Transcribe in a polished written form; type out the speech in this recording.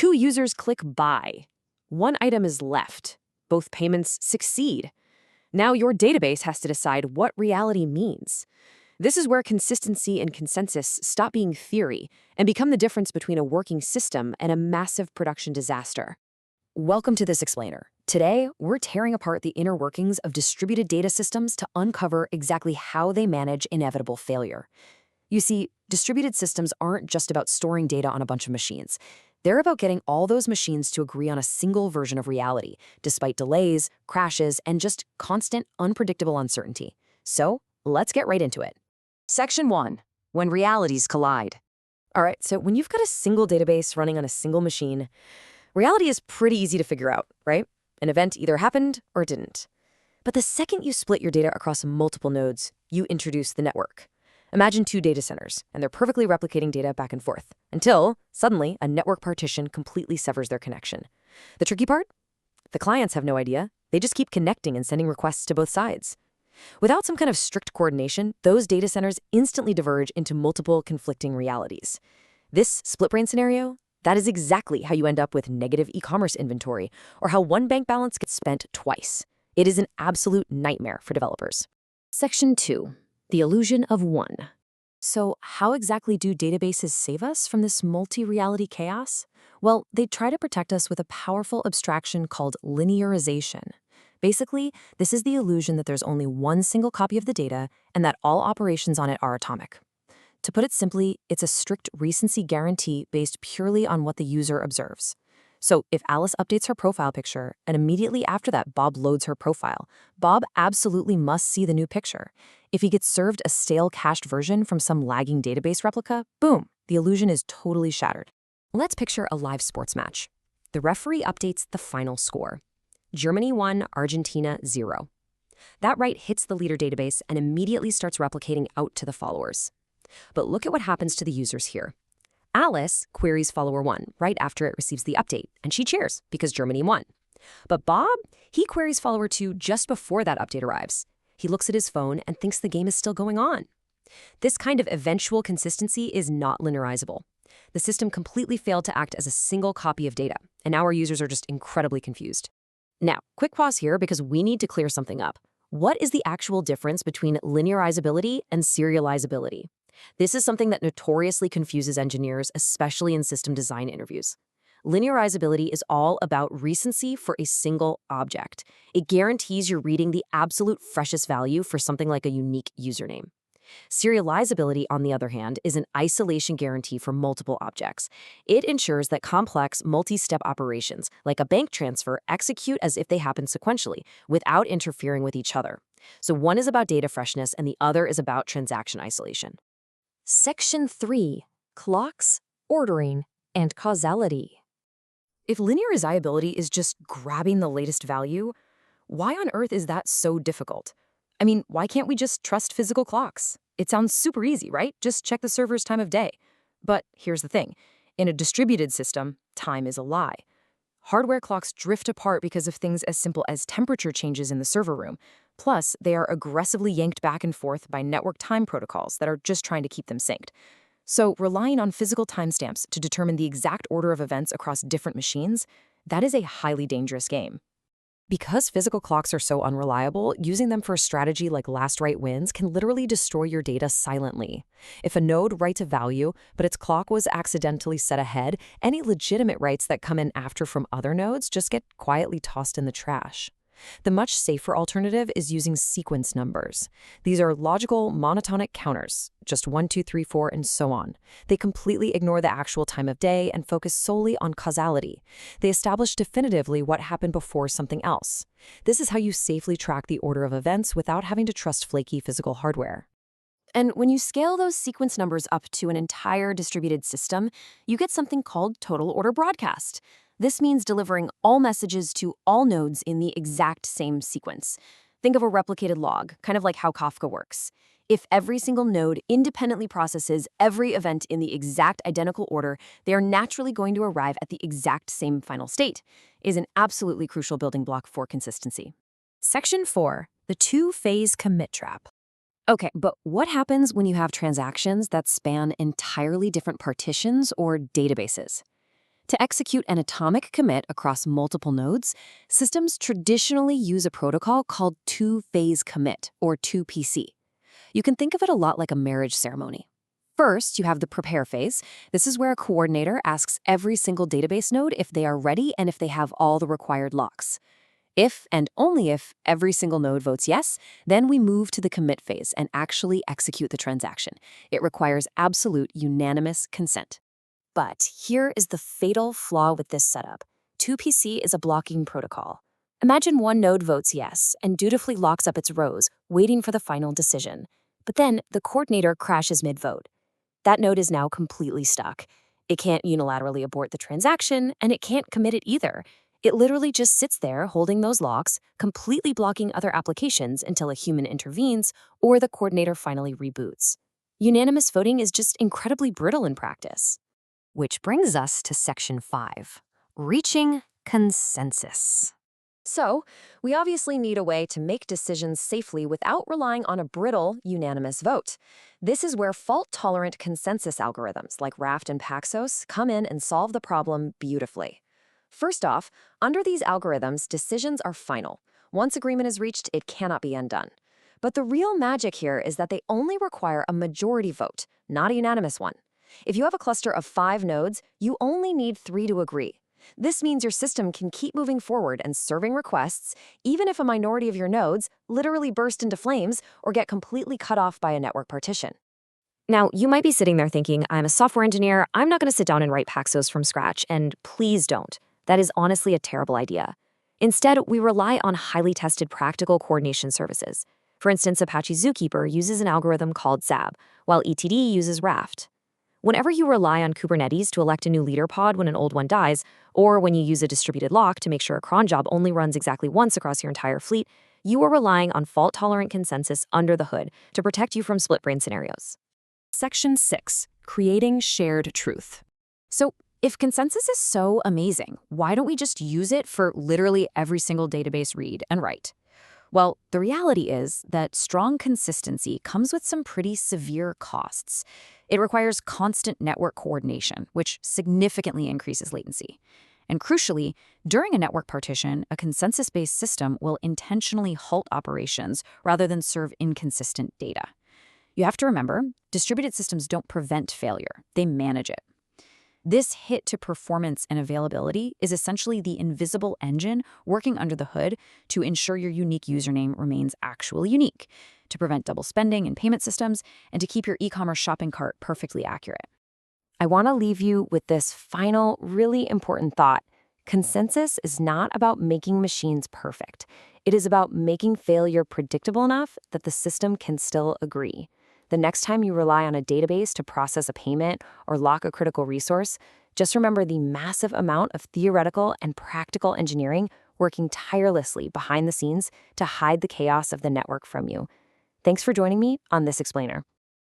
Two users click buy. One item is left. Both payments succeed. Now your database has to decide what reality means. This is where consistency and consensus stop being theory and become the difference between a working system and a massive production disaster. Welcome to this explainer. Today, we're tearing apart the inner workings of distributed data systems to uncover exactly how they manage inevitable failure. You see, distributed systems aren't just about storing data on a bunch of machines. They're about getting all those machines to agree on a single version of reality, despite delays, crashes, and just constant, unpredictable uncertainty. So, let's get right into it. Section 1. When realities collide. All right, so when you've got a single database running on a single machine, reality is pretty easy to figure out, right? An event either happened or didn't. But the second you split your data across multiple nodes, you introduce the network. Imagine two data centers, and they're perfectly replicating data back and forth, until, suddenly, a network partition completely severs their connection. The tricky part? The clients have no idea. They just keep connecting and sending requests to both sides. Without some kind of strict coordination, those data centers instantly diverge into multiple conflicting realities. This split-brain scenario? That is exactly how you end up with negative e-commerce inventory, or how one bank balance gets spent twice. It is an absolute nightmare for developers. Section 2. The illusion of one. So how exactly do databases save us from this multi-reality chaos? Well, they try to protect us with a powerful abstraction called linearization. Basically, this is the illusion that there's only one single copy of the data and that all operations on it are atomic. To put it simply, it's a strict recency guarantee based purely on what the user observes. So if Alice updates her profile picture, and immediately after that Bob loads her profile, Bob absolutely must see the new picture. If he gets served a stale cached version from some lagging database replica, boom, the illusion is totally shattered. Let's picture a live sports match. The referee updates the final score. Germany 1, Argentina 0. That right hits the leader database and immediately starts replicating out to the followers. But look at what happens to the users here. Alice queries follower 1 right after it receives the update, and she cheers because Germany won. But Bob, he queries follower 2 just before that update arrives. He looks at his phone and thinks the game is still going on. This kind of eventual consistency is not linearizable. The system completely failed to act as a single copy of data, and now our users are just incredibly confused. Now, quick pause here because we need to clear something up. What is the actual difference between linearizability and serializability? This is something that notoriously confuses engineers, especially in system design interviews. Linearizability is all about recency for a single object. It guarantees you're reading the absolute freshest value for something like a unique username. Serializability, on the other hand, is an isolation guarantee for multiple objects. It ensures that complex, multi-step operations, like a bank transfer, execute as if they happen sequentially, without interfering with each other. So one is about data freshness and the other is about transaction isolation. Section 3. Clocks, ordering, and causality. If linearizability is just grabbing the latest value, why on earth is that so difficult? I mean, why can't we just trust physical clocks? It sounds super easy, right? Just check the server's time of day. But here's the thing. In a distributed system, time is a lie. Hardware clocks drift apart because of things as simple as temperature changes in the server room. Plus, they are aggressively yanked back and forth by network time protocols that are just trying to keep them synced. So relying on physical timestamps to determine the exact order of events across different machines, that is a highly dangerous game. Because physical clocks are so unreliable, using them for a strategy like last write wins can literally destroy your data silently. If a node writes a value, but its clock was accidentally set ahead, any legitimate writes that come in after from other nodes just get quietly tossed in the trash. The much safer alternative is using sequence numbers. These are logical, monotonic counters, just 1, 2, 3, 4, and so on. They completely ignore the actual time of day and focus solely on causality. They establish definitively what happened before something else. This is how you safely track the order of events without having to trust flaky physical hardware. And when you scale those sequence numbers up to an entire distributed system, you get something called total order broadcast. This means delivering all messages to all nodes in the exact same sequence. Think of a replicated log, kind of like how Kafka works. If every single node independently processes every event in the exact identical order, they are naturally going to arrive at the exact same final state. It is an absolutely crucial building block for consistency. Section 4. The two-phase commit trap. Okay, but what happens when you have transactions that span entirely different partitions or databases? To execute an atomic commit across multiple nodes, systems traditionally use a protocol called two-phase commit, or 2PC. You can think of it a lot like a marriage ceremony. First, you have the prepare phase. This is where a coordinator asks every single database node if they are ready and if they have all the required locks. If and only if every single node votes yes, then we move to the commit phase and actually execute the transaction. It requires absolute unanimous consent. But here is the fatal flaw with this setup. 2PC is a blocking protocol. Imagine one node votes yes and dutifully locks up its rows, waiting for the final decision. But then the coordinator crashes mid-vote. That node is now completely stuck. It can't unilaterally abort the transaction, and it can't commit it either. It literally just sits there holding those locks, completely blocking other applications until a human intervenes or the coordinator finally reboots. Unanimous voting is just incredibly brittle in practice. Which brings us to Section 5, reaching consensus. So, we obviously need a way to make decisions safely without relying on a brittle, unanimous vote. This is where fault-tolerant consensus algorithms like raft and paxos come in and solve the problem beautifully. First off, under these algorithms, decisions are final. Once agreement is reached, it cannot be undone. But the real magic here is that they only require a majority vote, not a unanimous one. If you have a cluster of 5 nodes, you only need 3 to agree. This means your system can keep moving forward and serving requests, even if a minority of your nodes literally burst into flames or get completely cut off by a network partition. Now, you might be sitting there thinking, I'm a software engineer, I'm not going to sit down and write Paxos from scratch, and please don't. That is honestly a terrible idea. Instead, we rely on highly tested practical coordination services. For instance, Apache Zookeeper uses an algorithm called ZAB, while ETD uses raft. Whenever you rely on Kubernetes to elect a new leader pod when an old one dies, or when you use a distributed lock to make sure a cron job only runs exactly once across your entire fleet, you are relying on fault-tolerant consensus under the hood to protect you from split-brain scenarios. Section 6, creating shared truth. So, if consensus is so amazing, why don't we just use it for literally every single database read and write? Well, the reality is that strong consistency comes with some pretty severe costs. It requires constant network coordination, which significantly increases latency. And crucially, during a network partition, a consensus-based system will intentionally halt operations rather than serve inconsistent data. You have to remember, distributed systems don't prevent failure, they manage it. This hit to performance and availability is essentially the invisible engine working under the hood to ensure your unique username remains actually unique, to prevent double spending in payment systems, and to keep your e-commerce shopping cart perfectly accurate. I want to leave you with this final, really important thought. Consensus is not about making machines perfect. It is about making failure predictable enough that the system can still agree. The next time you rely on a database to process a payment or lock a critical resource, just remember the massive amount of theoretical and practical engineering working tirelessly behind the scenes to hide the chaos of the network from you. Thanks for joining me on This Explainer.